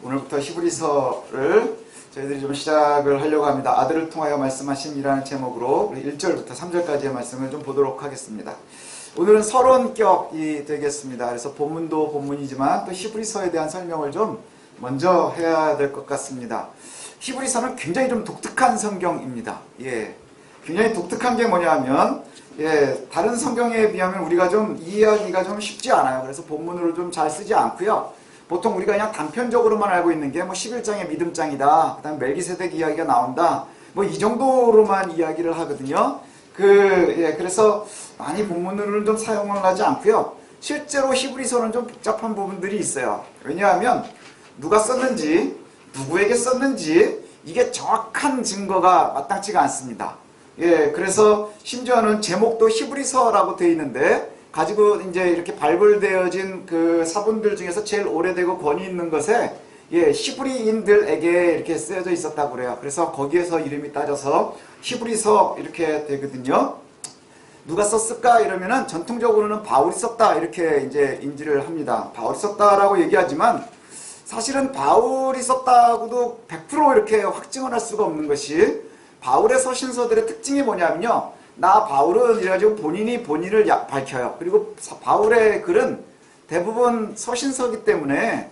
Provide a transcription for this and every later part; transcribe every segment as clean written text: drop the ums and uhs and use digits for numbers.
오늘부터 히브리서를 저희들이 좀 시작을 하려고 합니다. 아들을 통하여 말씀하심이라는 제목으로 1절부터 3절까지의 말씀을 좀 보도록 하겠습니다. 오늘은 서론격이 되겠습니다. 그래서 본문도 본문이지만 또 히브리서에 대한 설명을 좀 먼저 해야 될 것 같습니다. 히브리서는 굉장히 좀 독특한 성경입니다. 굉장히 독특한 게 뭐냐면 다른 성경에 비하면 우리가 좀 이해하기가 좀 쉽지 않아요. 그래서 본문으로 좀 잘 쓰지 않고요. 보통 우리가 그냥 단편적으로만 알고 있는 게 뭐 11장의 믿음장이다, 그 다음에 멜기세덱 이야기가 나온다, 뭐 이 정도로만 이야기를 하거든요. 그래서 많이 본문으로는 좀 사용을 하지 않고요. 실제로 히브리서는 좀 복잡한 부분들이 있어요. 왜냐하면 누가 썼는지, 누구에게 썼는지 이게 정확한 증거가 마땅치가 않습니다. 그래서 심지어는 제목도 히브리서라고 되어 있는데 가지고 이제 이렇게 발굴되어진 그 사본들 중에서 제일 오래되고 권위 있는 것에 히브리인들에게 이렇게 쓰여져 있었다고 그래요. 그래서 거기에서 이름이 따져서 히브리서 이렇게 되거든요. 누가 썼을까 이러면은 전통적으로는 바울이 썼다 이렇게 이제 인지를 합니다. 바울이 썼다라고 얘기하지만 사실은 바울이 썼다고도 100% 이렇게 확증을 할 수가 없는 것이, 바울의 서신서들의 특징이 뭐냐면요, 나 바울은 이래가지고 본인이 본인을 밝혀요. 그리고 바울의 글은 대부분 서신서기 때문에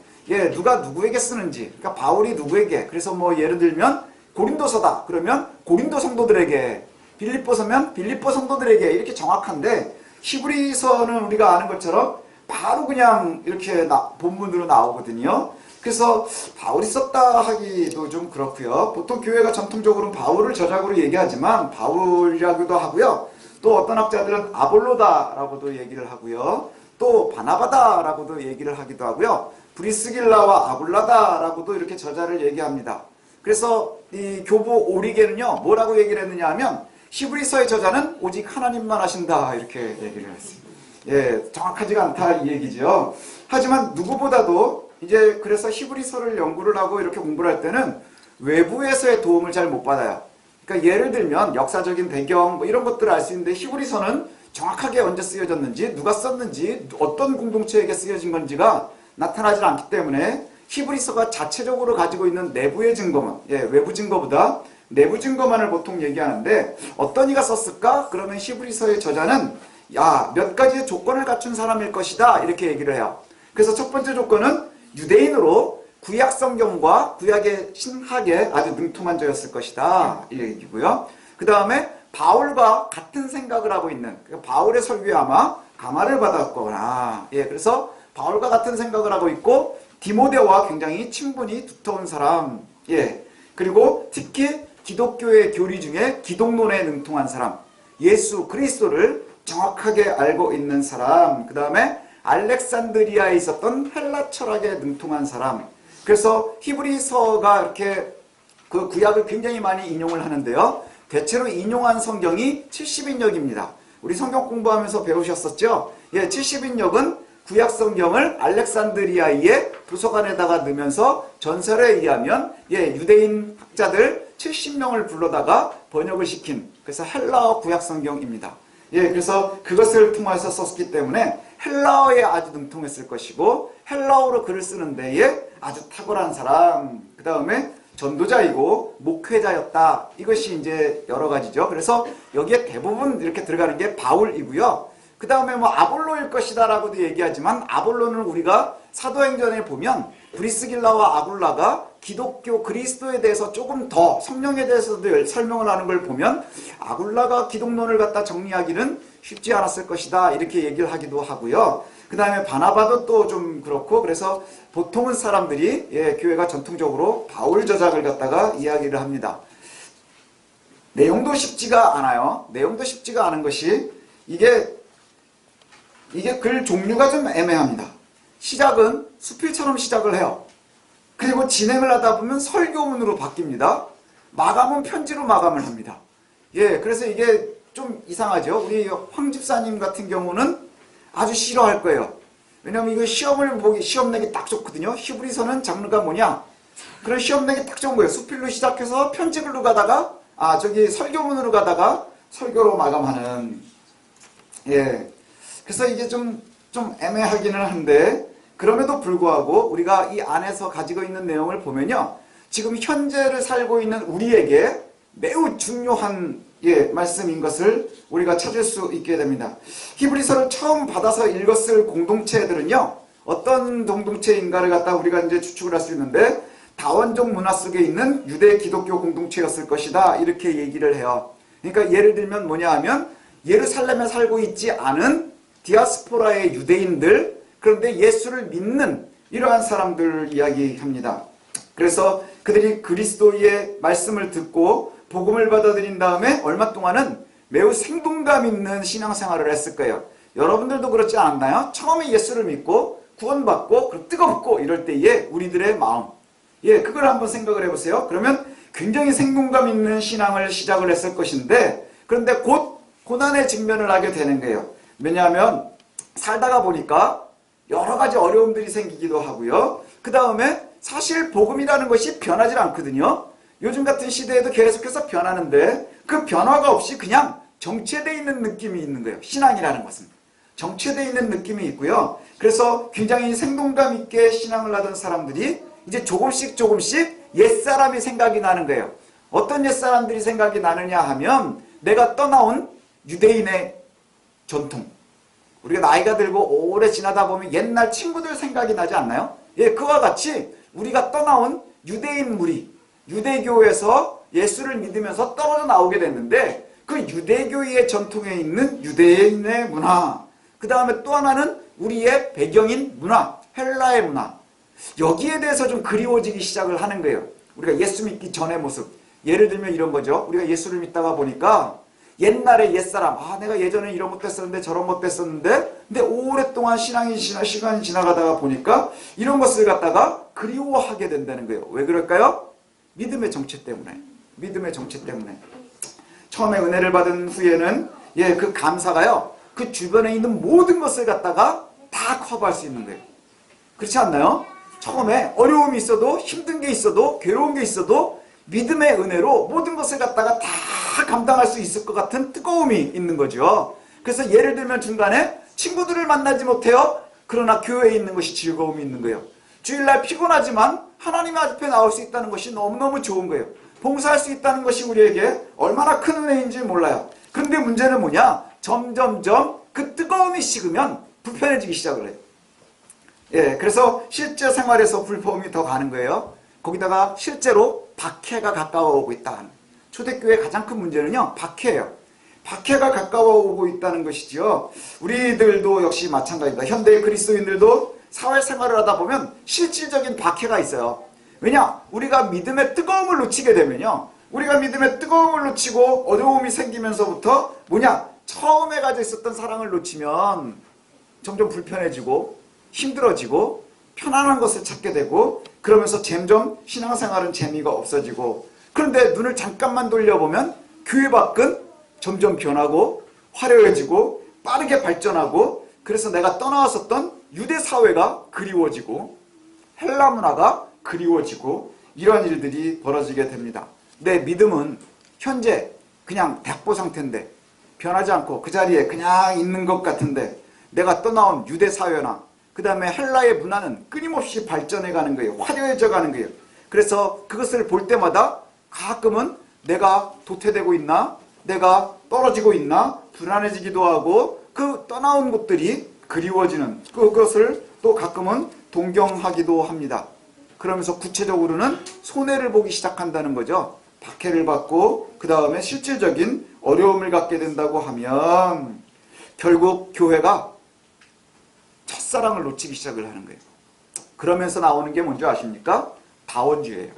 누가 누구에게 쓰는지, 그러니까 바울이 누구에게, 그래서 뭐 예를 들면 고린도서다 그러면 고린도 성도들에게, 빌립보서면 빌립보 성도들에게, 이렇게 정확한데 히브리서는 우리가 아는 것처럼 바로 그냥 이렇게 본문으로 나오거든요. 그래서 바울이 썼다 하기도 좀 그렇고요. 보통 교회가 전통적으로는 바울을 저작으로 얘기하지만 바울이라고도 하고요. 또 어떤 학자들은 아볼로다라고도 얘기를 하고요. 또 바나바다라고도 얘기를 하기도 하고요. 브리스길라와 아굴라다라고도 이렇게 저자를 얘기합니다. 그래서 이 교부 오리게는요, 뭐라고 얘기를 했느냐 하면 히브리서의 저자는 오직 하나님만 하신다 이렇게 얘기를 했습니다. 정확하지가 않다 이 얘기죠. 하지만 누구보다도 이제 그래서 히브리서를 연구를 하고 이렇게 공부를 할 때는 외부에서의 도움을 잘 못 받아요. 그러니까 예를 들면 역사적인 배경 뭐 이런 것들을 알 수 있는데 히브리서는 정확하게 언제 쓰여졌는지, 누가 썼는지, 어떤 공동체에게 쓰여진 건지가 나타나지 않기 때문에 히브리서가 자체적으로 가지고 있는 내부의 증거만, 외부 증거보다 내부 증거만을 보통 얘기하는데, 어떤 이가 썼을까? 그러면 히브리서의 저자는 몇 가지의 조건을 갖춘 사람일 것이다 이렇게 얘기를 해요. 그래서 첫 번째 조건은 유대인으로 구약 성경과 구약의 신학에 아주 능통한 자였을 것이다 이 얘기고요. 그 다음에 바울과 같은 생각을 하고 있는, 바울의 설교에 아마 감화를 받았거나, 그래서 바울과 같은 생각을 하고 있고 디모데와 굉장히 친분이 두터운 사람, 그리고 특히 기독교의 교리 중에 기독론에 능통한 사람, 예수 그리스도를 정확하게 알고 있는 사람, 그 다음에 알렉산드리아에 있었던 헬라 철학에 능통한 사람. 그래서 히브리서가 이렇게 그 구약을 굉장히 많이 인용을 하는데요. 대체로 인용한 성경이 70인역입니다. 우리 성경 공부하면서 배우셨었죠? 70인역은 구약 성경을 알렉산드리아의 도서관에다가 넣으면서 전설에 의하면 유대인 학자들 70명을 불러다가 번역을 시킨, 그래서 헬라어 구약 성경입니다. 그래서 그것을 통해서 썼기 때문에 헬라어에 아주 능통했을 것이고, 헬라어로 글을 쓰는 데에 아주 탁월한 사람, 그 다음에 전도자이고 목회자였다. 이것이 이제 여러 가지죠. 그래서 여기에 대부분 이렇게 들어가는 게 바울이고요. 그 다음에 뭐 아볼로일 것이다 라고도 얘기하지만, 아볼로는 우리가 사도행전에 보면 브리스길라와 아굴라가 기독교 그리스도에 대해서 조금 더, 성령에 대해서도 설명을 하는 걸 보면 아굴라가 기독론을 갖다 정리하기는 쉽지 않았을 것이다 이렇게 얘기를 하기도 하고요. 그 다음에 바나바도 또 좀 그렇고, 그래서 보통은 사람들이 교회가 전통적으로 바울 저작을 갖다가 이야기를 합니다. 내용도 쉽지가 않아요. 내용도 쉽지가 않은 것이, 이게 글 종류가 좀 애매합니다. 시작은 수필처럼 시작을 해요. 그리고 진행을 하다 보면 설교문으로 바뀝니다. 마감은 편지로 마감을 합니다. 그래서 이게 좀 이상하죠. 우리 황 집사님 같은 경우는 아주 싫어할 거예요. 왜냐면 이거 시험 내기 딱 좋거든요. 히브리서는 장르가 뭐냐? 그런 시험 내기 딱 좋은 거예요. 수필로 시작해서 편지글로 가다가, 설교문으로 가다가 설교로 마감하는. 그래서 이게 좀 애매하기는 한데, 그럼에도 불구하고 우리가 이 안에서 가지고 있는 내용을 보면요, 지금 현재를 살고 있는 우리에게 매우 중요한 말씀인 것을 우리가 찾을 수 있게 됩니다. 히브리서를 처음 받아서 읽었을 공동체들은요, 어떤 공동체인가를 갖다 우리가 이제 추측을 할 수 있는데, 다원족 문화 속에 있는 유대 기독교 공동체였을 것이다, 이렇게 얘기를 해요. 그러니까 예를 들면 뭐냐 하면, 예루살렘에 살고 있지 않은 디아스포라의 유대인들, 그런데 예수를 믿는 이러한 사람들을 이야기합니다. 그래서 그들이 그리스도의 말씀을 듣고 복음을 받아들인 다음에 얼마 동안은 매우 생동감 있는 신앙생활을 했을 거예요. 여러분들도 그렇지 않나요? 처음에 예수를 믿고 구원받고 뜨겁고 이럴 때에 우리들의 마음, 그걸 한번 생각을 해보세요. 그러면 굉장히 생동감 있는 신앙을 시작을 했을 것인데, 그런데 곧 고난의 직면을 하게 되는 거예요. 왜냐하면 살다가 보니까 여러 가지 어려움들이 생기기도 하고요. 그 다음에 사실 복음이라는 것이 변하지 않거든요. 요즘 같은 시대에도 계속해서 변하는데 그 변화가 없이 그냥 정체되어 있는 느낌이 있는 거예요. 신앙이라는 것은 정체되어 있는 느낌이 있고요. 그래서 굉장히 생동감 있게 신앙을 하던 사람들이 이제 조금씩 옛사람이 생각이 나는 거예요. 어떤 옛사람들이 생각이 나느냐 하면, 내가 떠나온 유대인의 전통, 우리가 나이가 들고 오래 지나다 보면 옛날 친구들 생각이 나지 않나요? 그와 같이 우리가 떠나온 유대인 무리, 유대교에서 예수를 믿으면서 떨어져 나오게 됐는데, 그 유대교의 전통에 있는 유대인의 문화, 그 다음에 또 하나는 우리의 배경인 문화, 헬라의 문화, 여기에 대해서 좀 그리워지기 시작을 하는 거예요. 우리가 예수 믿기 전의 모습, 예를 들면 이런 거죠. 우리가 예수를 믿다가 보니까 옛날에 옛사람, 내가 예전에 이런 것도 했었는데 저런 것도 했었는데, 근데 오랫동안 시간이 지나가다가 보니까 이런 것을 갖다가 그리워하게 된다는 거예요. 왜 그럴까요? 믿음의 정체 때문에. 처음에 은혜를 받은 후에는 그 감사가요, 그 주변에 있는 모든 것을 갖다가 다 커버할 수 있는 거예요. 그렇지 않나요? 처음에 어려움이 있어도, 힘든 게 있어도, 괴로운 게 있어도 믿음의 은혜로 모든 것을 갖다가 다 감당할 수 있을 것 같은 뜨거움이 있는 거죠. 그래서 예를 들면 중간에 친구들을 만나지 못해요. 그러나 교회에 있는 것이 즐거움이 있는 거예요. 주일날 피곤하지만 하나님 앞에 나올 수 있다는 것이 너무너무 좋은 거예요. 봉사할 수 있다는 것이 우리에게 얼마나 큰 은혜인지 몰라요. 그런데 문제는 뭐냐? 점점점 그 뜨거움이 식으면 불편해지기 시작을 해요. 그래서 실제 생활에서 불평이 더 가는 거예요. 거기다가 실제로 박해가 가까워오고 있다. 초대교회의 가장 큰 문제는요, 박해예요. 박해가 가까워오고 있다는 것이죠. 우리들도 역시 마찬가지입니다. 현대의 그리스도인들도 사회생활을 하다 보면 실질적인 박해가 있어요. 왜냐? 우리가 믿음의 뜨거움을 놓치게 되면요, 우리가 믿음의 뜨거움을 놓치고 어려움이 생기면서부터 처음에 가지고 있었던 사랑을 놓치면 점점 불편해지고 힘들어지고 편안한 것을 찾게 되고, 그러면서 점점 신앙생활은 재미가 없어지고, 그런데 눈을 잠깐만 돌려보면 교회 밖은 점점 변하고 화려해지고 빠르게 발전하고, 그래서 내가 떠나왔었던 유대 사회가 그리워지고 헬라 문화가 그리워지고, 이런 일들이 벌어지게 됩니다. 내 믿음은 현재 그냥 백보 상태인데, 변하지 않고 그 자리에 그냥 있는 것 같은데, 내가 떠나온 유대 사회나 그 다음에 헬라의 문화는 끊임없이 발전해 가는 거예요. 화려해져 가는 거예요. 그래서 그것을 볼 때마다 가끔은 내가 도태되고 있나? 내가 떨어지고 있나? 불안해지기도 하고, 그 떠나온 곳들이 그리워지는 그것을 또 가끔은 동경하기도 합니다. 그러면서 구체적으로는 손해를 보기 시작한다는 거죠. 박해를 받고 그 다음에 실질적인 어려움을 갖게 된다고 하면 결국 교회가 첫사랑을 놓치기 시작을 하는 거예요. 그러면서 나오는 게 뭔지 아십니까? 다원주의예요.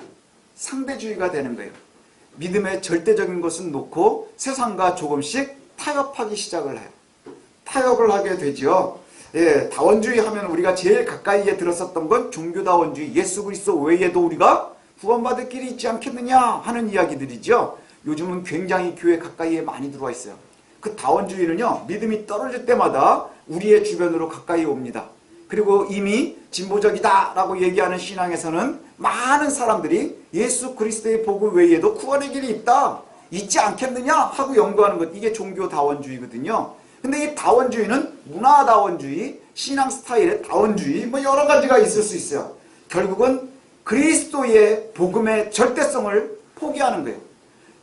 상대주의가 되는 거예요. 믿음의 절대적인 것은 놓고 세상과 조금씩 타협하기 시작을 해요. 타협을 하게 되죠. 다원주의 하면 우리가 제일 가까이에 들었었던 건 종교다원주의, 예수 그리스도 외에도 우리가 구원받을 길이 있지 않겠느냐 하는 이야기들이죠. 요즘은 굉장히 교회 가까이에 많이 들어와 있어요. 그 다원주의는요, 믿음이 떨어질 때마다 우리의 주변으로 가까이 옵니다. 그리고 이미 진보적이다 라고 얘기하는 신앙에서는 많은 사람들이 예수 그리스도의 복음 외에도 구원의 길이 있지 않겠느냐 하고 연구하는 것, 이게 종교다원주의거든요. 근데 이 다원주의는 문화다원주의, 신앙 스타일의 다원주의, 뭐 여러 가지가 있을 수 있어요. 결국은 그리스도의 복음의 절대성을 포기하는 거예요.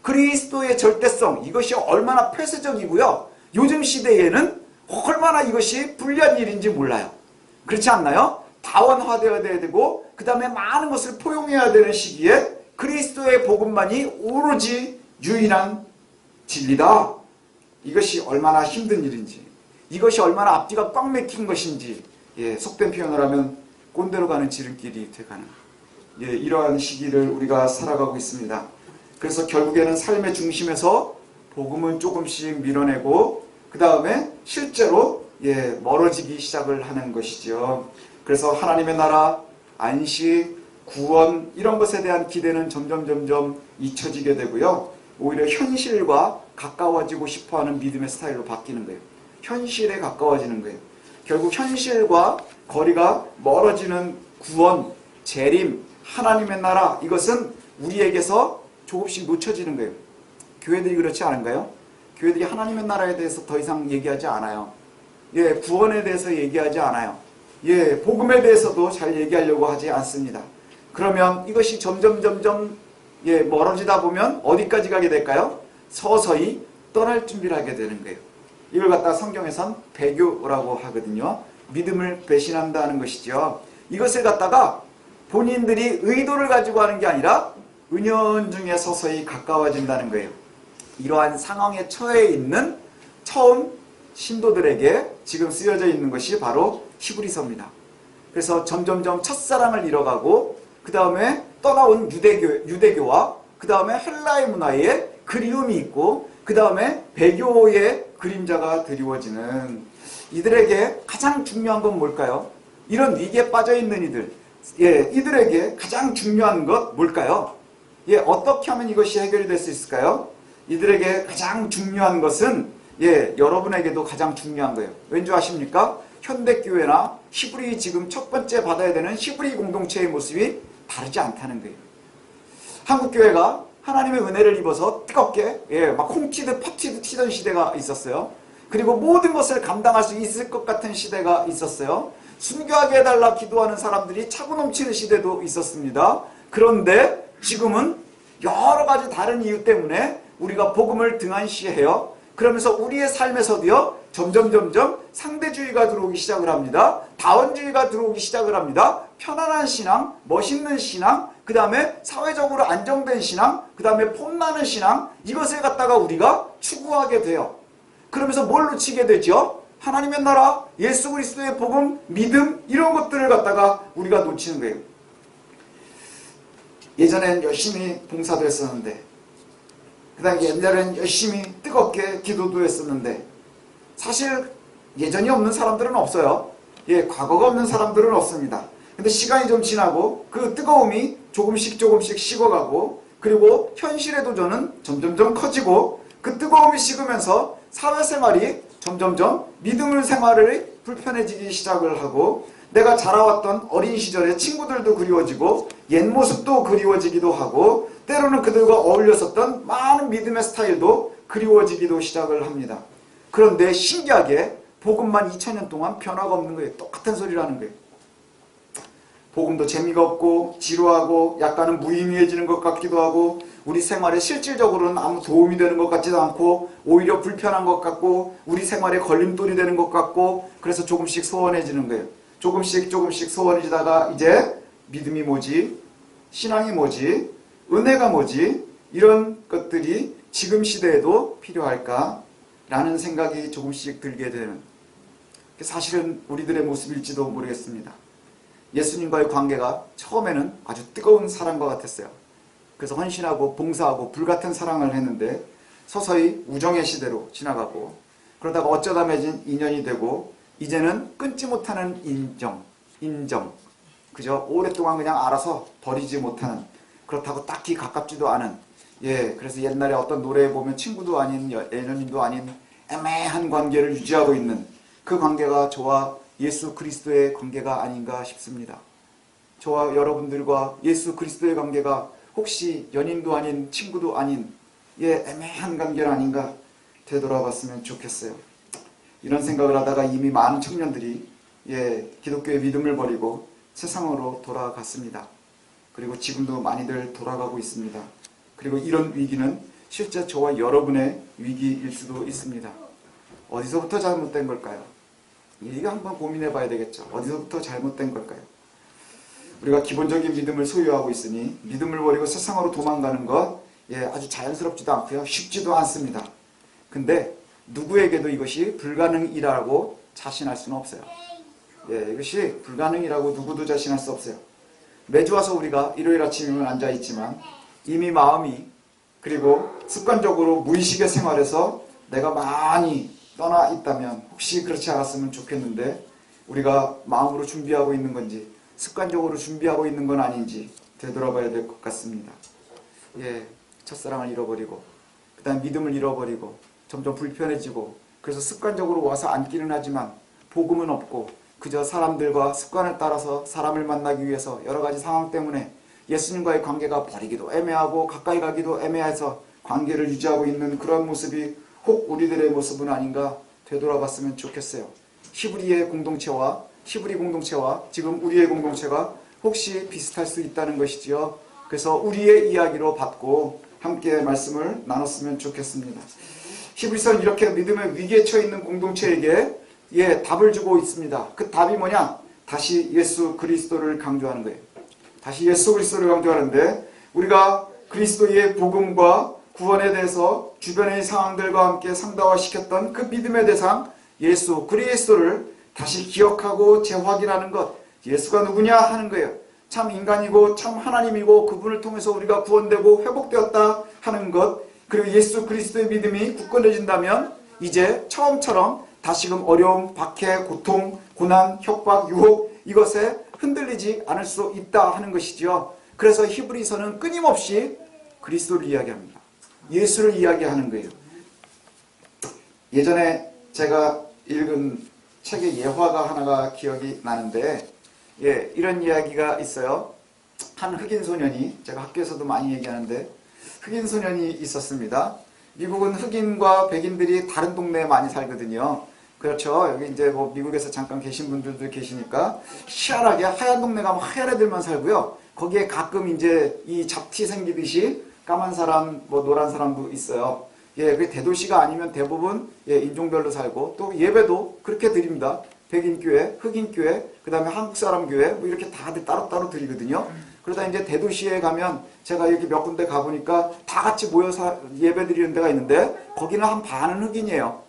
그리스도의 절대성, 이것이 얼마나 폐쇄적이고요. 요즘 시대에는 얼마나 이것이 불리한 일인지 몰라요. 그렇지 않나요? 다원화되어야 되고 그 다음에 많은 것을 포용해야 되는 시기에 그리스도의 복음만이 오로지 유일한 진리다. 이것이 얼마나 힘든 일인지, 이것이 얼마나 앞뒤가 꽉 막힌 것인지, 속된 표현을 하면 꼰대로 가는 지름길이 돼가는 이러한 시기를 우리가 살아가고 있습니다. 그래서 결국에는 삶의 중심에서 복음은 조금씩 밀어내고 그 다음에 실제로 멀어지기 시작을 하는 것이죠. 그래서 하나님의 나라, 안식, 구원 이런 것에 대한 기대는 점점 잊혀지게 되고요. 오히려 현실과 가까워지고 싶어하는 믿음의 스타일로 바뀌는 거예요. 현실에 가까워지는 거예요. 결국 현실과 거리가 멀어지는 구원, 재림, 하나님의 나라, 이것은 우리에게서 조금씩 놓쳐지는 거예요. 교회들이 그렇지 않은가요? 교회들이 하나님의 나라에 대해서 더 이상 얘기하지 않아요. 구원에 대해서 얘기하지 않아요. 복음에 대해서도 잘 얘기하려고 하지 않습니다. 그러면 이것이 점점 멀어지다 보면 어디까지 가게 될까요? 서서히 떠날 준비를 하게 되는 거예요. 이걸 갖다 성경에선 배교라고 하거든요. 믿음을 배신한다는 것이죠. 이것을 갖다가 본인들이 의도를 가지고 하는 게 아니라 은연중에 서서히 가까워진다는 거예요. 이러한 상황에 처해 있는 처음 신도들에게 지금 쓰여져 있는 것이 바로 히브리서입니다. 그래서 점점점 첫사랑을 잃어가고 그 다음에 떠나온 유대교와 그 다음에 헬라의 문화에 그리움이 있고 그 다음에 배교의 그림자가 드리워지는 이들에게 가장 중요한 건 뭘까요? 이런 위기에 빠져있는 이들, 이들에게 가장 중요한 것 뭘까요? 어떻게 하면 이것이 해결이 될 수 있을까요? 이들에게 가장 중요한 것은 여러분에게도 가장 중요한 거예요. 왠지 아십니까? 현대교회나 히브리 지금 첫 번째 받아야 되는 히브리 공동체의 모습이 다르지 않다는 거예요. 한국교회가 하나님의 은혜를 입어서 뜨겁게 막 콩튀듯 팥튀듯 튀던 시대가 있었어요. 그리고 모든 것을 감당할 수 있을 것 같은 시대가 있었어요. 순교하게 해달라 기도하는 사람들이 차고 넘치는 시대도 있었습니다. 그런데 지금은 여러 가지 다른 이유 때문에 우리가 복음을 등한시해요. 그러면서 우리의 삶에서도요, 점점 상대주의가 들어오기 시작을 합니다. 다원주의가 들어오기 시작을 합니다. 편안한 신앙, 멋있는 신앙, 그 다음에 사회적으로 안정된 신앙, 그 다음에 폼나는 신앙, 이것을 갖다가 우리가 추구하게 돼요. 그러면서 뭘 놓치게 되죠? 하나님의 나라, 예수 그리스도의 복음, 믿음, 이런 것들을 갖다가 우리가 놓치는 거예요. 예전엔 열심히 봉사도 했었는데, 그 다음에 옛날엔 열심히 뜨겁게 기도도 했었는데, 사실 예전이 없는 사람들은 없어요. 과거가 없는 사람들은 없습니다. 근데 시간이 좀 지나고 그 뜨거움이 조금씩 식어가고, 그리고 현실의 도전은 점점 커지고, 그 뜨거움이 식으면서 사회생활이 점점 믿음의 생활이 불편해지기 시작을 하고, 내가 자라왔던 어린 시절의 친구들도 그리워지고 옛 모습도 그리워지기도 하고, 때로는 그들과 어울렸었던 많은 믿음의 스타일도 그리워지기도 시작을 합니다. 그런데 신기하게 복음만 2000년 동안 변화가 없는 거예요. 똑같은 소리라는 거예요. 복음도 재미가 없고 지루하고 약간은 무의미해지는 것 같기도 하고, 우리 생활에 실질적으로는 아무 도움이 되는 것 같지도 않고 오히려 불편한 것 같고 우리 생활에 걸림돌이 되는 것 같고, 그래서 조금씩 소원해지는 거예요. 조금씩 소원해지다가 이제 믿음이 뭐지? 신앙이 뭐지? 은혜가 뭐지? 이런 것들이 지금 시대에도 필요할까? 라는 생각이 조금씩 들게 되는, 사실은 우리들의 모습일지도 모르겠습니다. 예수님과의 관계가 처음에는 아주 뜨거운 사랑과 같았어요. 그래서 헌신하고 봉사하고 불같은 사랑을 했는데 서서히 우정의 시대로 지나가고, 그러다가 어쩌다 맺은 인연이 되고, 이제는 끊지 못하는 인정. 그죠? 오랫동안 그냥 알아서 버리지 못하는, 그렇다고 딱히 가깝지도 않은, 그래서 옛날에 어떤 노래에 보면 친구도 아닌 연인도 아닌 애매한 관계를 유지하고 있는 그 관계가 저와 예수 그리스도의 관계가 아닌가 싶습니다. 저와 여러분들과 예수 그리스도의 관계가 혹시 연인도 아닌 친구도 아닌 애매한 관계는 아닌가 되돌아봤으면 좋겠어요. 이런 생각을 하다가 이미 많은 청년들이 기독교의 믿음을 버리고 세상으로 돌아갔습니다. 그리고 지금도 많이들 돌아가고 있습니다. 그리고 이런 위기는 실제 저와 여러분의 위기일 수도 있습니다. 어디서부터 잘못된 걸까요? 이거 한번 고민해 봐야 되겠죠. 어디서부터 잘못된 걸까요? 우리가 기본적인 믿음을 소유하고 있으니 믿음을 버리고 세상으로 도망가는 것 아주 자연스럽지도 않고요. 쉽지도 않습니다. 근데 누구에게도 이것이 불가능이라고 자신할 수는 없어요. 이것이 불가능이라고 누구도 자신할 수 없어요. 매주 와서 우리가 일요일 아침이면 앉아있지만 이미 마음이 그리고 습관적으로 무의식의 생활에서 내가 많이 떠나 있다면 혹시 그렇지 않았으면 좋겠는데 우리가 마음으로 준비하고 있는 건지 습관적으로 준비하고 있는 건 아닌지 되돌아봐야 될 것 같습니다. 첫사랑을 잃어버리고 그 다음 믿음을 잃어버리고 점점 불편해지고 그래서 습관적으로 와서 앉기는 하지만 복음은 없고 그저 사람들과 습관을 따라서 사람을 만나기 위해서 여러 가지 상황 때문에 예수님과의 관계가 버리기도 애매하고 가까이 가기도 애매해서 관계를 유지하고 있는 그런 모습이 혹 우리들의 모습은 아닌가 되돌아봤으면 좋겠어요. 히브리 공동체와 지금 우리의 공동체가 혹시 비슷할 수 있다는 것이지요. 그래서 우리의 이야기로 받고 함께 말씀을 나눴으면 좋겠습니다. 히브리서는 이렇게 믿음의 위기에 처해 있는 공동체에게 답을 주고 있습니다. 그 답이 뭐냐? 다시 예수 그리스도를 강조하는 거예요. 다시 예수 그리스도를 강조하는데 우리가 그리스도의 복음과 구원에 대해서 주변의 상황들과 함께 상담화시켰던 그 믿음의 대상 예수 그리스도를 다시 기억하고 재확인하는 것. 예수가 누구냐 하는 거예요. 참 인간이고 참 하나님이고 그분을 통해서 우리가 구원되고 회복되었다 하는 것. 그리고 예수 그리스도의 믿음이 굳건해진다면 이제 처음처럼 다시금 어려움, 박해, 고통, 고난, 협박, 유혹 이것에 흔들리지 않을 수 있다 하는 것이죠. 그래서 히브리서는 끊임없이 그리스도를 이야기합니다. 예수를 이야기하는 거예요. 예전에 제가 읽은 책의 예화가 하나가 기억이 나는데 이런 이야기가 있어요. 한 흑인 소년이 제가 학교에서도 많이 얘기하는데 흑인 소년이 있었습니다. 미국은 흑인과 백인들이 다른 동네에 많이 살거든요. 그렇죠. 여기 이제 뭐 미국에서 잠깐 계신 분들도 계시니까 희한하게 하얀 동네 가면 하얀 애들만 살고요. 거기에 가끔 이제 이 잡티 생기듯이 까만 사람, 뭐 노란 사람도 있어요. 그 대도시가 아니면 대부분 인종별로 살고 또 예배도 그렇게 드립니다. 백인교회, 흑인교회, 그 다음에 한국사람교회 뭐 이렇게 다들 따로따로 드리거든요. 그러다 이제 대도시에 가면 제가 이렇게 몇 군데 가보니까 다 같이 모여서 예배 드리는 데가 있는데 거기는 한 반은 흑인이에요.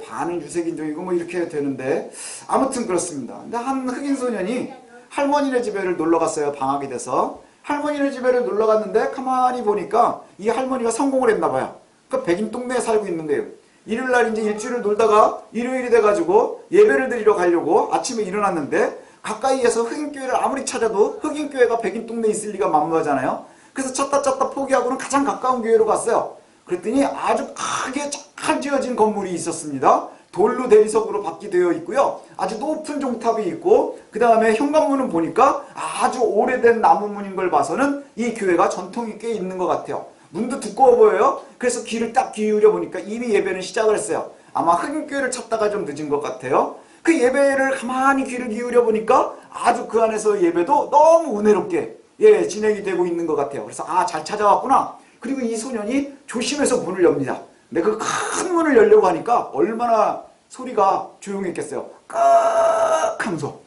반은 유색인종이고 뭐 이렇게 되는데 아무튼 그렇습니다. 근데 한 흑인 소년이 할머니네 집에를 놀러 갔어요. 방학이 돼서. 할머니네 집에를 놀러 갔는데 가만히 보니까 이 할머니가 성공을 했나 봐요. 그 백인 동네에 살고 있는 거예요. 일요일날 이제 일주일을 놀다가 일요일이 돼가지고 예배를 드리러 가려고 아침에 일어났는데 가까이에서 흑인교회를 아무리 찾아도 흑인교회가 백인 동네에 있을 리가 만무하잖아요. 그래서 찾다 포기하고는 가장 가까운 교회로 갔어요. 그랬더니 아주 크게 잘 지어진 건물이 있었습니다. 돌로 대리석으로 바뀌되어 있고요. 아주 높은 종탑이 있고 그 다음에 현관문은 보니까 아주 오래된 나무문인 걸 봐서는 이 교회가 전통이 꽤 있는 것 같아요. 문도 두꺼워 보여요. 그래서 귀를 딱 기울여 보니까 이미 예배는 시작을 했어요. 아마 흑인교회를 찾다가 좀 늦은 것 같아요. 그 예배를 가만히 귀를 기울여 보니까 아주 그 안에서 예배도 너무 은혜롭게 진행이 되고 있는 것 같아요. 그래서 잘 찾아왔구나. 그리고 이 소년이 조심해서 문을 엽니다. 근데 그 큰 문을 열려고 하니까 얼마나 소리가 조용했겠어요. 끄ꯛ 하면서.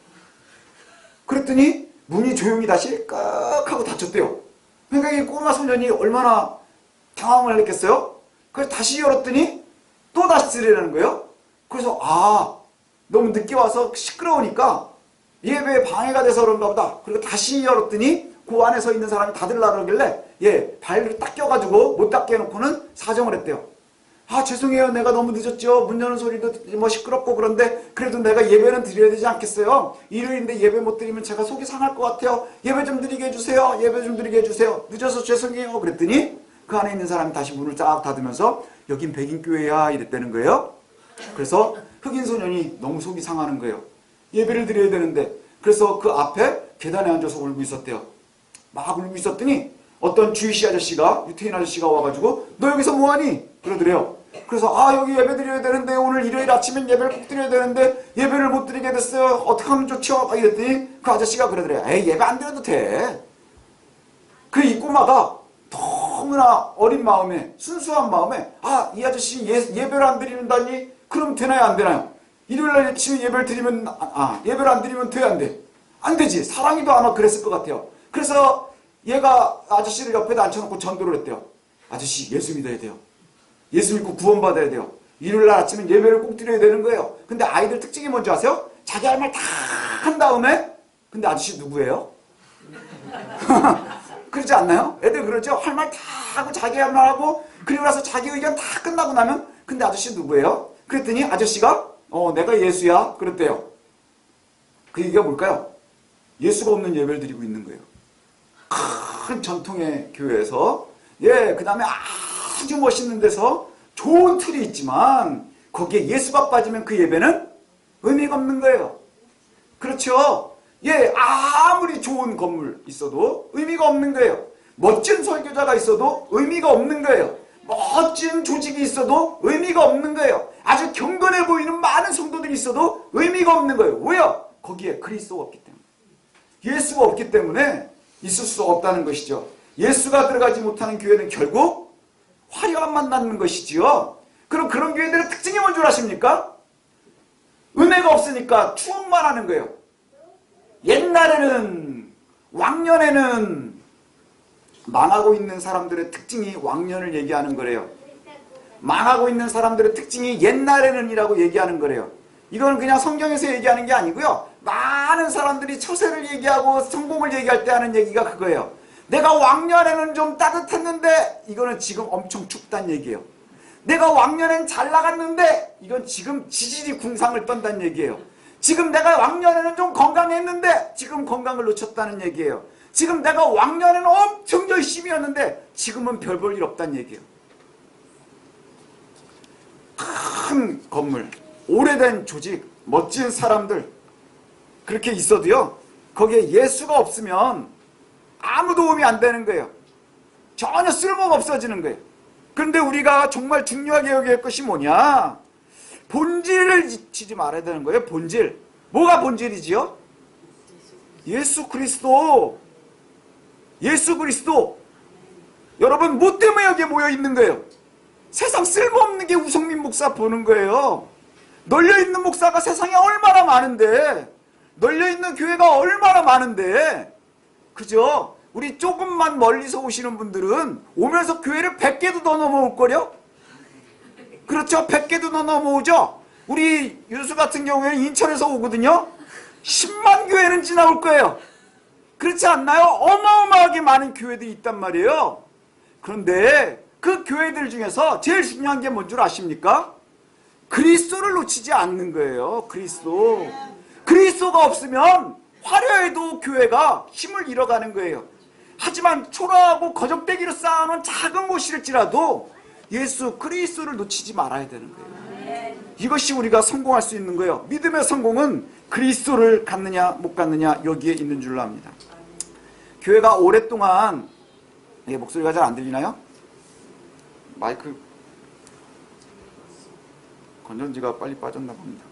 그랬더니 문이 조용히 다시 끄ꯛ 하고 닫혔대요. 그러니까 이 꼬마 소년이 얼마나 당황을 했겠어요? 그래서 다시 열었더니 또 다시 쓰려는 거예요. 그래서 너무 늦게 와서 시끄러우니까 예배에 방해가 돼서 그런가 보다. 그리고 다시 열었더니 그 안에 서 있는 사람이 닫으려고 그러길래 발을 딱 껴가지고 못 닫게 해놓고는 사정을 했대요. 죄송해요. 내가 너무 늦었죠. 문 여는 소리도 뭐 시끄럽고 그런데 그래도 내가 예배는 드려야 되지 않겠어요? 일요일인데 예배 못 드리면 제가 속이 상할 것 같아요. 예배 좀 드리게 해주세요. 예배 좀 드리게 해주세요. 늦어서 죄송해요. 그랬더니 그 안에 있는 사람이 다시 문을 쫙 닫으면서 여긴 백인교회야 이랬다는 거예요. 그래서 흑인 소년이 너무 속이 상하는 거예요. 예배를 드려야 되는데. 그래서 그 앞에 계단에 앉아서 울고 있었대요. 막 울고 있었더니 어떤 주이시 아저씨가 유태인 아저씨가 와가지고 너 여기서 뭐하니? 그러더래요. 그래서 아 여기 예배 드려야 되는데 오늘 일요일 아침엔 예배를 꼭 드려야 되는데 예배를 못 드리게 됐어요. 어떻게 하면 좋죠? 막 이랬더니 그 아저씨가 그러더래요. 에이 예배 안 드려도 돼. 그 이 꼬마가 너무나 어린 마음에 순수한 마음에 아 이 아저씨 예배를 안 드리는다니 그럼 되나요 안 되나요? 일요일날 아침에 예배를 드리면 예배를 안 드리면 돼 안 돼? 안 되지. 사랑이도 아마 그랬을 것 같아요. 그래서 얘가 아저씨를 옆에다 앉혀놓고 전도를 했대요. 아저씨 예수 믿어야 돼요. 예수 믿고 구원받아야 돼요. 일요일날 아침엔 예배를 꼭 드려야 되는 거예요. 근데 아이들 특징이 뭔지 아세요? 자기 할 말 다 한 다음에 근데 아저씨 누구예요? 그러지 않나요? 애들 그러죠? 할 말 다 하고 자기 할 말 하고 그리고 나서 자기 의견 다 끝나고 나면 근데 아저씨 누구예요? 그랬더니 아저씨가 내가 예수야 그랬대요. 그 얘기가 뭘까요? 예수가 없는 예배를 드리고 있는 거예요. 큰 전통의 교회에서 그 다음에 아주 멋있는 데서 좋은 틀이 있지만 거기에 예수가 빠지면 그 예배는 의미가 없는 거예요. 그렇죠? 아무리 좋은 건물 있어도 의미가 없는 거예요. 멋진 설교자가 있어도 의미가 없는 거예요. 멋진 조직이 있어도 의미가 없는 거예요. 아주 경건해 보이는 많은 성도들이 있어도 의미가 없는 거예요. 왜요? 거기에 그리스도가 없기 때문에. 예수가 없기 때문에 있을 수 없다는 것이죠. 예수가 들어가지 못하는 교회는 결국 화려함만 낳는 것이지요. 그럼 그런 교회들의 특징이 뭔 줄 아십니까? 은혜가 없으니까 추억만 하는 거예요. 옛날에는 왕년에는 망하고 있는 사람들의 특징이 왕년을 얘기하는 거래요. 망하고 있는 사람들의 특징이 옛날에는 이라고 얘기하는 거래요. 이건 그냥 성경에서 얘기하는 게 아니고요. 많은 사람들이 처세를 얘기하고 성공을 얘기할 때 하는 얘기가 그거예요. 내가 왕년에는 좀 따뜻했는데 이거는 지금 엄청 춥다는 얘기예요. 내가 왕년엔 잘 나갔는데 이건 지금 지질이 궁상을 떤다는 얘기예요. 지금 내가 왕년에는 좀 건강했는데 지금 건강을 놓쳤다는 얘기예요. 지금 내가 왕년에는 엄청 열심히 했는데 지금은 별 볼 일 없다는 얘기예요. 큰 건물, 오래된 조직, 멋진 사람들 그렇게 있어도요. 거기에 예수가 없으면 아무 도움이 안 되는 거예요. 전혀 쓸모가 없어지는 거예요. 그런데 우리가 정말 중요하게 여겨야 할 것이 뭐냐? 본질을 잊지 말아야 되는 거예요. 본질. 뭐가 본질이지요? 예수 그리스도. 예수 그리스도. 여러분 뭐 때문에 여기에 모여 있는 거예요? 세상 쓸모없는 게 우성민 목사 보는 거예요. 널려있는 목사가 세상에 얼마나 많은데, 널려있는 교회가 얼마나 많은데, 그죠? 우리 조금만 멀리서 오시는 분들은 오면서 교회를 100개도 더 넘어올걸요? 그렇죠? 100개도 더 넘어오죠? 우리 유수 같은 경우에는 인천에서 오거든요? 10만 교회는 지나올 거예요. 그렇지 않나요? 어마어마하게 많은 교회들이 있단 말이에요. 그런데 그 교회들 중에서 제일 중요한 게 뭔 줄 아십니까? 그리스도를 놓치지 않는 거예요. 그리스도. 그리스도가 없으면 화려해도 교회가 힘을 잃어가는 거예요. 하지만 초라하고 거적대기로 쌓아놓은 작은 곳일지라도 예수 그리스도를 놓치지 말아야 되는 거예요. 이것이 우리가 성공할 수 있는 거예요. 믿음의 성공은 그리스도를 갖느냐 못 갖느냐 여기에 있는 줄로 압니다. 교회가 오랫동안 목소리가 잘 안 들리나요? 마이크 건전지가 빨리 빠졌나 봅니다.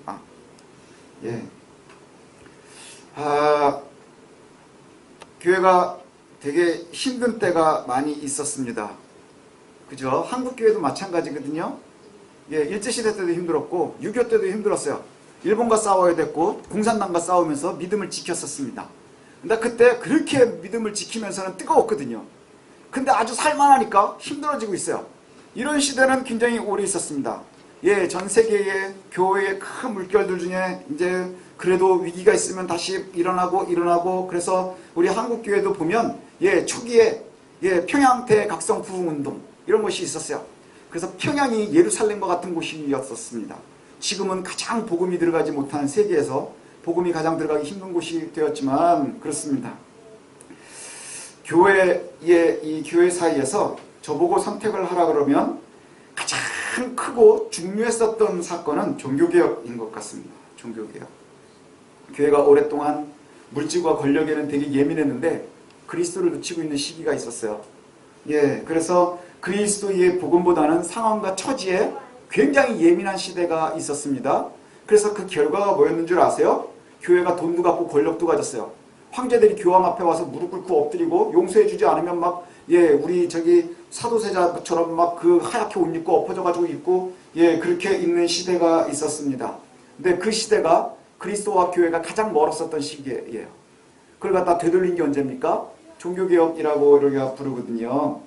교회가 되게 힘든 때가 많이 있었습니다. 그죠? 한국 교회도 마찬가지거든요. 일제시대 때도 힘들었고 6.25 때도 힘들었어요. 일본과 싸워야 됐고 공산당과 싸우면서 믿음을 지켰었습니다. 근데 그때 그렇게 믿음을 지키면서는 뜨거웠거든요. 근데 아주 살만하니까 힘들어지고 있어요. 이런 시대는 굉장히 오래 있었습니다. 전 세계의 교회의 큰 물결들 중에 이제 그래도 위기가 있으면 다시 일어나고 그래서 우리 한국 교회도 보면 초기에 평양 대각성 부흥운동 이런 것이 있었어요. 그래서 평양이 예루살렘과 같은 곳이었습니다. 지금은 가장 복음이 들어가지 못하는 세계에서 복음이 가장 들어가기 힘든 곳이 되었지만 그렇습니다. 이 교회 사이에서 저보고 선택을 하라 그러면 가장 크고 중요했었던 사건은 종교개혁인 것 같습니다. 종교개혁. 교회가 오랫동안 물질과 권력에는 되게 예민했는데 그리스도를 놓치고 있는 시기가 있었어요. 그래서 그리스도의 복음보다는 상황과 처지에 굉장히 예민한 시대가 있었습니다. 그래서 그 결과가 뭐였는 줄 아세요? 교회가 돈도 갖고 권력도 가졌어요. 황제들이 교황 앞에 와서 무릎 꿇고 엎드리고 용서해주지 않으면 막, 우리 저기 사도세자처럼 막 그 하얗게 옷 입고 엎어져가지고 있고, 그렇게 있는 시대가 있었습니다. 근데 그 시대가 그리스도와 교회가 가장 멀었었던 시기예요. 그걸 갖다 되돌린 게 언제입니까? 종교개혁이라고 우리가 부르거든요.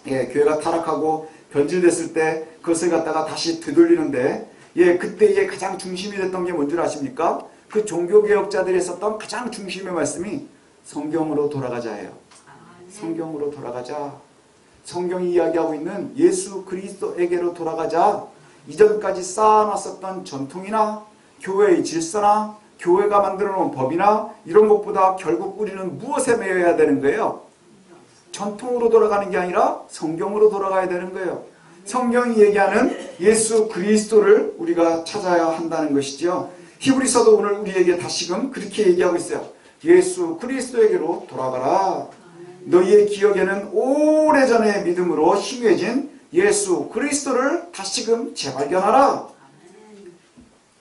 교회가 타락하고 변질됐을 때 그것을 갖다가 다시 되돌리는데, 그때의 가장 중심이 됐던 게 뭔지 아십니까? 그 종교개혁자들이 했었던 가장 중심의 말씀이 성경으로 돌아가자예요. 성경으로 돌아가자. 성경이 이야기하고 있는 예수 그리스도에게로 돌아가자. 이전까지 쌓아놨었던 전통이나 교회의 질서나 교회가 만들어 놓은 법이나 이런 것보다 결국 우리는 무엇에 매여야 되는 거예요? 전통으로 돌아가는 게 아니라 성경으로 돌아가야 되는 거예요. 성경이 얘기하는 예수 그리스도를 우리가 찾아야 한다는 것이죠. 히브리서도 오늘 우리에게 다시금 그렇게 얘기하고 있어요. 예수 그리스도에게로 돌아가라. 너희의 기억에는 오래전의 믿음으로 희미해진 예수 그리스도를 다시금 재발견하라.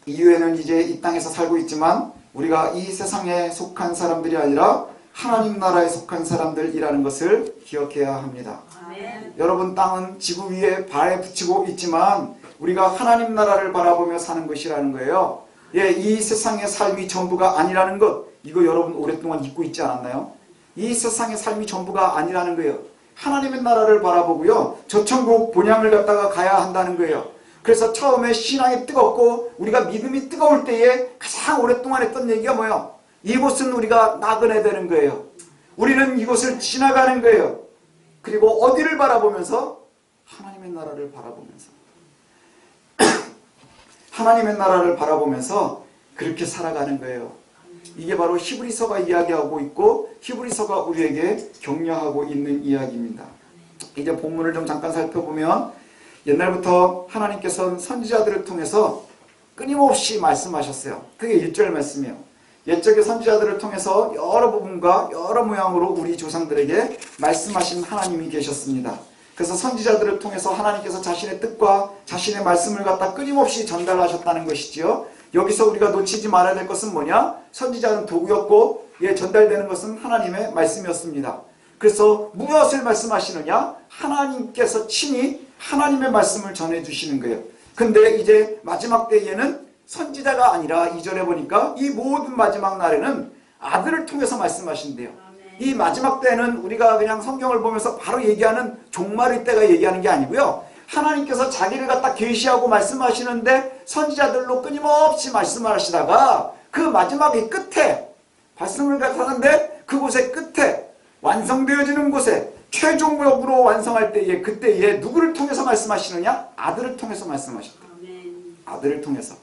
이후에는 이제 이 땅에서 살고 있지만 우리가 이 세상에 속한 사람들이 아니라 하나님 나라에 속한 사람들이라는 것을 기억해야 합니다. 여러분, 땅은 지구 위에 발 붙이고 있지만 우리가 하나님 나라를 바라보며 사는 것이라는 거예요. 이 세상의 삶이 전부가 아니라는 것, 이거 여러분 오랫동안 잊고 있지 않았나요? 이 세상의 삶이 전부가 아니라는 거예요. 하나님의 나라를 바라보고요, 저 천국 본향을 갖다가 가야 한다는 거예요. 그래서 처음에 신앙이 뜨겁고 우리가 믿음이 뜨거울 때에 가장 오랫동안 했던 얘기가 뭐예요? 이곳은 우리가 나그네 되는 거예요. 우리는 이곳을 지나가는 거예요. 그리고 어디를 바라보면서? 하나님의 나라를 바라보면서. 하나님의 나라를 바라보면서 그렇게 살아가는 거예요. 이게 바로 히브리서가 이야기하고 있고 히브리서가 우리에게 격려하고 있는 이야기입니다. 이제 본문을 좀 잠깐 살펴보면 옛날부터 하나님께서는 선지자들을 통해서 끊임없이 말씀하셨어요. 그게 1절 말씀이에요. 옛적의 선지자들을 통해서 여러 부분과 여러 모양으로 우리 조상들에게 말씀하신 하나님이 계셨습니다. 그래서 선지자들을 통해서 하나님께서 자신의 뜻과 자신의 말씀을 갖다 끊임없이 전달하셨다는 것이지요. 여기서 우리가 놓치지 말아야 될 것은 뭐냐? 선지자는 도구였고 전달되는 것은 하나님의 말씀이었습니다. 그래서 무엇을 말씀하시느냐? 하나님께서 친히 하나님의 말씀을 전해주시는 거예요. 근데 이제 마지막 때에는 선지자가 아니라 2절에 보니까 이 모든 마지막 날에는 아들을 통해서 말씀하신대요. 이 마지막 때는 우리가 그냥 성경을 보면서 바로 얘기하는 종말의 때가 얘기하는 게 아니고요. 하나님께서 자기를 갖다 계시하고 말씀하시는데 선지자들로 끊임없이 말씀을 하시다가 그 마지막의 끝에 말씀을 갖다 하는데 그곳의 끝에 완성되어지는 곳에 최종적으로 완성할 때에 그때에 누구를 통해서 말씀하시느냐? 아들을 통해서 말씀하셨대요. 아들을 통해서.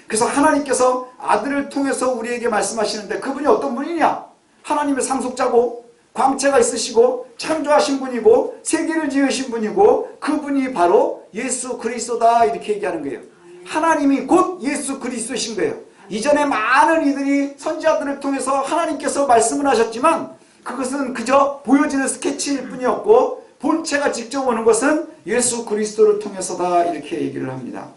그래서 하나님께서 아들을 통해서 우리에게 말씀하시는데 그분이 어떤 분이냐? 하나님의 상속자고 광채가 있으시고 창조하신 분이고 세계를 지으신 분이고 그분이 바로 예수 그리스도다 이렇게 얘기하는 거예요. 하나님이 곧 예수 그리스도신 거예요. 이전에 많은 이들이 선지자들을 통해서 하나님께서 말씀을 하셨지만 그것은 그저 보여지는 스케치일 뿐이었고 본체가 직접 오는 것은 예수 그리스도를 통해서다 이렇게 얘기를 합니다.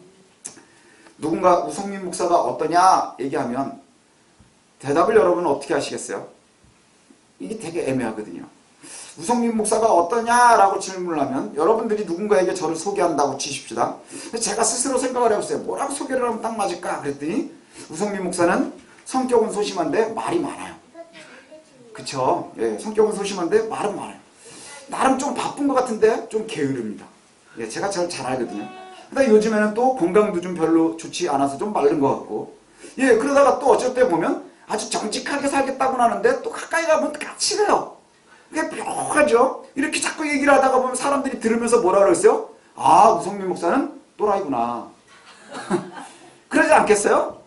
누군가 우성민 목사가 어떠냐 얘기하면 대답을 여러분은 어떻게 하시겠어요? 이게 되게 애매하거든요. 우성민 목사가 어떠냐라고 질문을 하면 여러분들이 누군가에게 저를 소개한다고 치십시다. 제가 스스로 생각을 해보세요. 뭐라고 소개를 하면 딱 맞을까? 그랬더니 우성민 목사는 성격은 소심한데 말이 많아요. 그쵸? 성격은 소심한데 말은 많아요. 나름 좀 바쁜 것 같은데 좀 게으릅니다. 제가 잘 알거든요. 근데 요즘에는 또 건강도 좀 별로 좋지 않아서 좀 마른 것 같고 그러다가 또 어쩔 때 보면 아주 정직하게 살겠다고 하는데 또 가까이 가면 까칠해요. 그게 묘하죠. 이렇게 자꾸 얘기를 하다가 보면 사람들이 들으면서 뭐라 그랬어요? 아, 우성민 목사는 또라이구나. 그러지 않겠어요?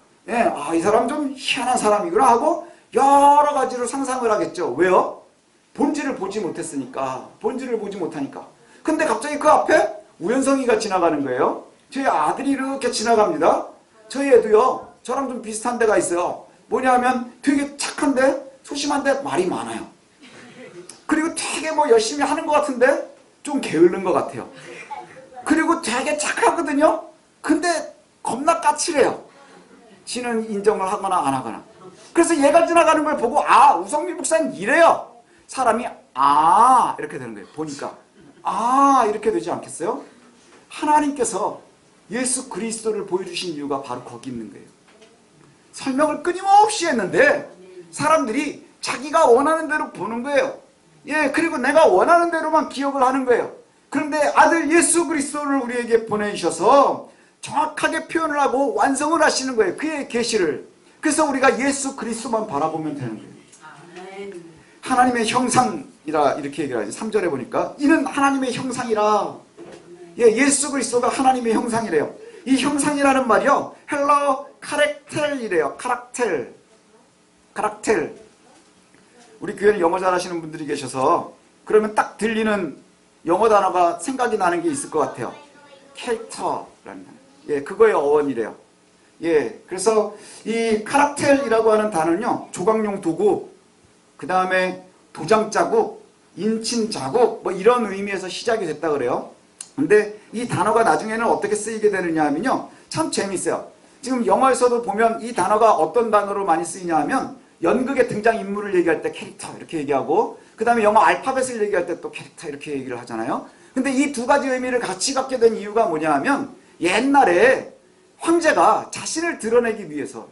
이 사람 좀 희한한 사람이구나 하고 여러 가지로 상상을 하겠죠. 왜요? 본질을 보지 못했으니까. 본질을 보지 못하니까. 근데 갑자기 그 앞에 우연성이가 지나가는 거예요. 저희 아들이 이렇게 지나갑니다. 저희 애도요. 저랑 좀 비슷한 데가 있어요. 뭐냐면 되게 착한데 소심한데 말이 많아요. 그리고 되게 뭐 열심히 하는 것 같은데 좀 게으른 것 같아요. 그리고 되게 착하거든요. 근데 겁나 까칠해요. 지는 인정을 하거나 안 하거나. 그래서 얘가 지나가는 걸 보고 아, 우성민 목사님 이래요. 사람이 아 이렇게 되는 거예요. 보니까 아 이렇게 되지 않겠어요? 하나님께서 예수 그리스도를 보여주신 이유가 바로 거기 있는 거예요. 설명을 끊임없이 했는데 사람들이 자기가 원하는 대로 보는 거예요. 예, 그리고 내가 원하는 대로만 기억을 하는 거예요. 그런데 아들 예수 그리스도를 우리에게 보내주셔서 정확하게 표현을 하고 완성을 하시는 거예요. 그의 계시를. 그래서 우리가 예수 그리스도만 바라보면 되는 거예요. 하나님의 형상이라 이렇게 얘기를 하죠. 3절에 보니까 이는 하나님의 형상이라. 예, 예수 그리스도가 하나님의 형상이래요. 이 형상이라는 말이요, 헬라어 카렉텔이래요. 카락텔. 우리 교회는 영어 잘하시는 분들이 계셔서 그러면 딱 들리는 영어 단어가 생각이 나는 게 있을 것 같아요. 캐릭터라는 단어. 예, 그거의 어원이래요. 예, 그래서 이 카락텔이라고 하는 단어는요, 조각용 도구, 그 다음에 도장 자국, 인친 자국, 뭐 이런 의미에서 시작이 됐다 그래요. 근데 이 단어가 나중에는 어떻게 쓰이게 되느냐 하면요, 참 재밌어요. 지금 영어에서도 보면 이 단어가 어떤 단어로 많이 쓰이냐 하면 연극의 등장인물을 얘기할 때 캐릭터 이렇게 얘기하고, 그 다음에 영어 알파벳을 얘기할 때 또 캐릭터 이렇게 얘기를 하잖아요. 근데 이 두 가지 의미를 같이 갖게 된 이유가 뭐냐 하면 옛날에 황제가 자신을 드러내기 위해서,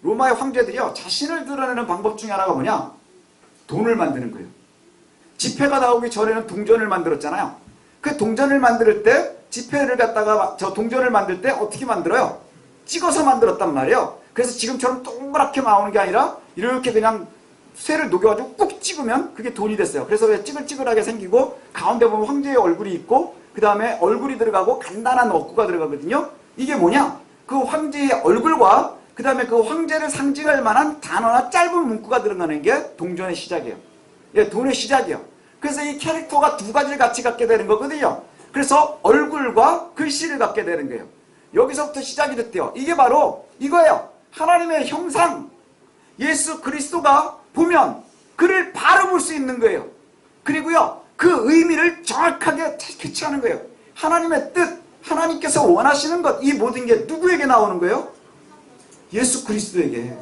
로마의 황제들이요, 자신을 드러내는 방법 중에 하나가 뭐냐? 돈을 만드는 거예요. 지폐가 나오기 전에는 동전을 만들었잖아요. 그 동전을 만들 때, 지폐를 갖다가 저 동전을 만들 때 어떻게 만들어요? 찍어서 만들었단 말이에요. 그래서 지금처럼 동그랗게 나오는 게 아니라 이렇게 그냥 쇠를 녹여가지고 꾹 찍으면 그게 돈이 됐어요. 그래서 왜 찌글찌글하게 생기고 가운데 보면 황제의 얼굴이 있고 그 다음에 얼굴이 들어가고 간단한 어구가 들어가거든요. 이게 뭐냐? 그 황제의 얼굴과 그 다음에 그 황제를 상징할 만한 단어나 짧은 문구가 들어가는 게 동전의 시작이에요. 예, 돈의 시작이에요. 그래서 이 캐릭터가 두 가지를 같이 갖게 되는 거거든요. 그래서 얼굴과 글씨를 갖게 되는 거예요. 여기서부터 시작이 됐대요. 이게 바로 이거예요. 하나님의 형상, 예수 그리스도가 보면 그를 바로 볼 수 있는 거예요. 그리고요, 그 의미를 정확하게 캐치하는 거예요. 하나님의 뜻, 하나님께서 원하시는 것, 이 모든 게 누구에게 나오는 거예요? 예수 그리스도에게.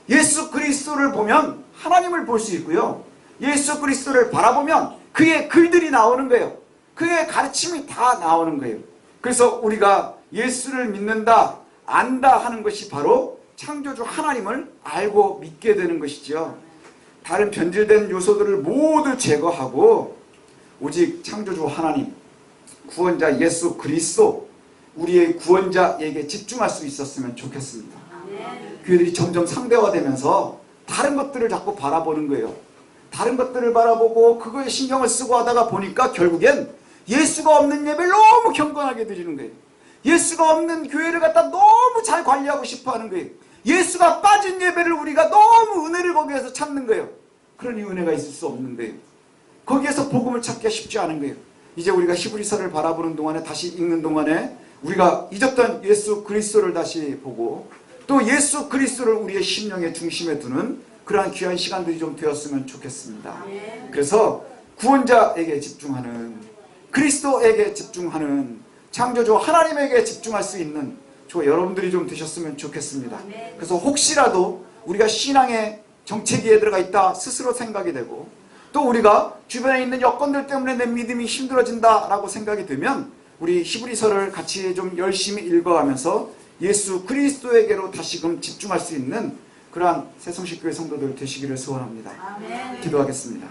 예수 그리스도를 보면 하나님을 볼 수 있고요, 예수 그리스도를 바라보면 그의 글들이 나오는 거예요. 그의 가르침이 다 나오는 거예요. 그래서 우리가 예수를 믿는다, 안다 하는 것이 바로 창조주 하나님을 알고 믿게 되는 것이죠. 다른 변질된 요소들을 모두 제거하고 오직 창조주 하나님, 구원자 예수 그리스도, 우리의 구원자에게 집중할 수 있었으면 좋겠습니다. 교회들이 점점 상대화되면서 다른 것들을 자꾸 바라보는 거예요. 다른 것들을 바라보고 그거에 신경을 쓰고 하다가 보니까 결국엔 예수가 없는 예배를 너무 경건하게 드리는 거예요. 예수가 없는 교회를 갖다 너무 잘 관리하고 싶어 하는 거예요. 예수가 빠진 예배를 우리가 너무 은혜를 거기에서 찾는 거예요. 그러니 은혜가 있을 수 없는 거예요. 거기에서 복음을 찾기가 쉽지 않은 거예요. 이제 우리가 히브리서를 바라보는 동안에, 다시 읽는 동안에 우리가 잊었던 예수 그리스도를 다시 보고 또 예수 그리스도를 우리의 심령의 중심에 두는 그러한 귀한 시간들이 좀 되었으면 좋겠습니다. 그래서 구원자에게 집중하는, 그리스도에게 집중하는, 창조주 하나님에게 집중할 수 있는 저 여러분들이 좀 되셨으면 좋겠습니다. 그래서 혹시라도 우리가 신앙의 정체기에 들어가 있다 스스로 생각이 되고, 또 우리가 주변에 있는 여건들 때문에 내 믿음이 힘들어진다 라고 생각이 되면 우리 히브리서를 같이 좀 열심히 읽어가면서 예수 그리스도에게로 다시금 집중할 수 있는 그러한 새성식교회 성도들 되시기를 소원합니다. 기도하겠습니다.